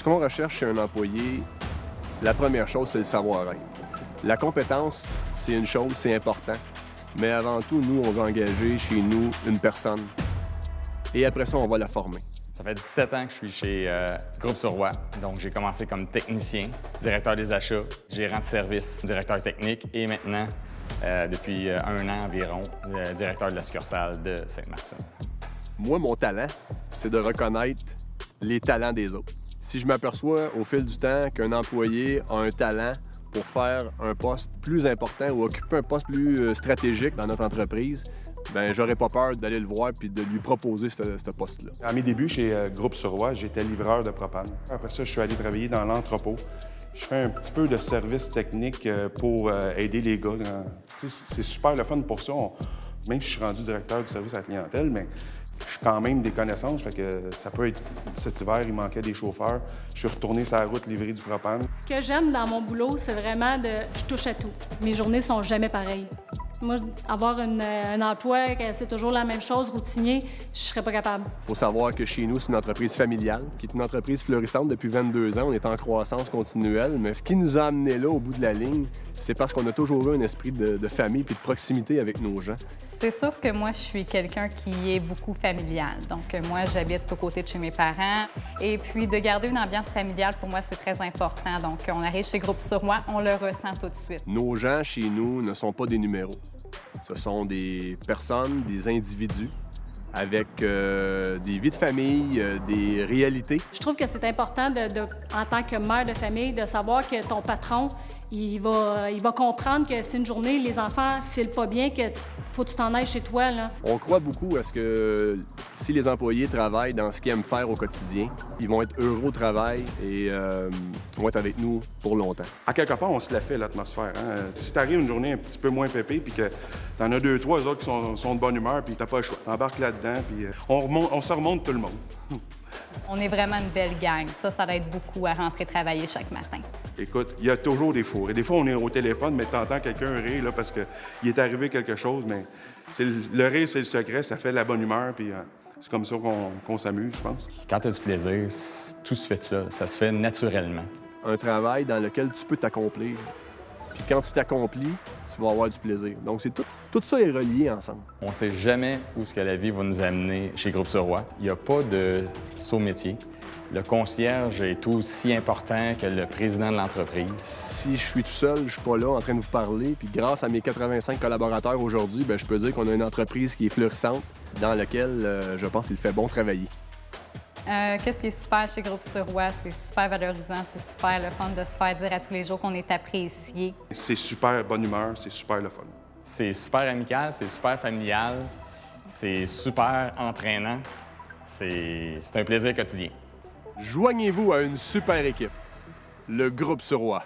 Ce qu'on recherche chez un employé, la première chose, c'est le savoir-être. La compétence, c'est une chose, c'est important. Mais avant tout, nous, on va engager chez nous une personne. Et après ça, on va la former. Ça fait 17 ans que je suis chez Groupe Surroi. Donc, j'ai commencé comme technicien, directeur des achats, gérant de service, directeur technique et maintenant, depuis un an environ, directeur de la succursale de Sainte-Martine. Moi, mon talent, c'est de reconnaître les talents des autres. Si je m'aperçois au fil du temps qu'un employé a un talent pour faire un poste plus important ou occuper un poste plus stratégique dans notre entreprise, bien, j'aurais pas peur d'aller le voir puis de lui proposer ce poste-là. À mes débuts chez Groupe Surroi, j'étais livreur de propane. Après ça, je suis allé travailler dans l'entrepôt. Je fais un petit peu de service technique pour aider les gars. C'est super le fun pour ça. Même si je suis rendu directeur du service à la clientèle, mais j'ai quand même des connaissances. Fait que ça peut être... Cet hiver, il manquait des chauffeurs. Je suis retourné sur la route livrer du propane. Ce que j'aime dans mon boulot, c'est vraiment je touche à tout. Mes journées sont jamais pareilles. Moi, avoir un emploi, que c'est toujours la même chose, routinier, je serais pas capable. Il faut savoir que chez nous, c'est une entreprise familiale, qui est une entreprise florissante depuis 22 ans. On est en croissance continuelle. Mais ce qui nous a amenés là, au bout de la ligne, c'est parce qu'on a toujours eu un esprit de famille et de proximité avec nos gens. C'est sûr que moi, je suis quelqu'un qui est beaucoup familial. Donc, moi, j'habite aux côtés de chez mes parents. Et puis, de garder une ambiance familiale, pour moi, c'est très important. Donc, on arrive chez Groupe Surroi, on le ressent tout de suite. Nos gens, chez nous, ne sont pas des numéros. Ce sont des personnes, des individus avec des vies de famille, des réalités. Je trouve que c'est important, en tant que mère de famille, de savoir que ton patron, il va comprendre que si une journée, les enfants ne filent pas bien, que faut que tu t'en ailles chez toi, là. On croit beaucoup à ce que si les employés travaillent dans ce qu'ils aiment faire au quotidien, ils vont être heureux au travail et vont être avec nous pour longtemps. À quelque part, on se la fait, l'atmosphère. Hein? Si t'arrives une journée un petit peu moins pépée, puis que t'en as deux, trois autres qui sont de bonne humeur, puis t'as pas le choix. T'embarques là-dedans, puis on se remonte tout le monde. On est vraiment une belle gang. Ça aide beaucoup à rentrer travailler chaque matin. Écoute, il y a toujours des fous. Et des fois, on est au téléphone, mais t'entends quelqu'un rire là, parce qu'il est arrivé quelque chose, mais le rire, c'est le secret, ça fait la bonne humeur, puis c'est comme ça qu'on s'amuse, je pense. Quand tu as du plaisir, tout se fait de ça. Ça se fait naturellement. Un travail dans lequel tu peux t'accomplir. Puis quand tu t'accomplis, tu vas avoir du plaisir. Donc, tout ça est relié ensemble. On ne sait jamais où ce que la vie va nous amener chez Groupe Surroi. Il n'y a pas de saut métier. Le concierge est aussi important que le président de l'entreprise. Si je suis tout seul, je suis pas là en train de vous parler, puis grâce à mes 85 collaborateurs aujourd'hui, bien, je peux dire qu'on a une entreprise qui est florissante, dans laquelle je pense qu'il fait bon travailler. Qu'est-ce qui est super chez Groupe Surroi? C'est super valorisant, c'est super le fun de se faire dire à tous les jours qu'on est apprécié. C'est super bonne humeur, c'est super le fun. C'est super amical, c'est super familial, c'est super entraînant. C'est un plaisir quotidien. Joignez-vous à une super équipe, le Groupe Surroi.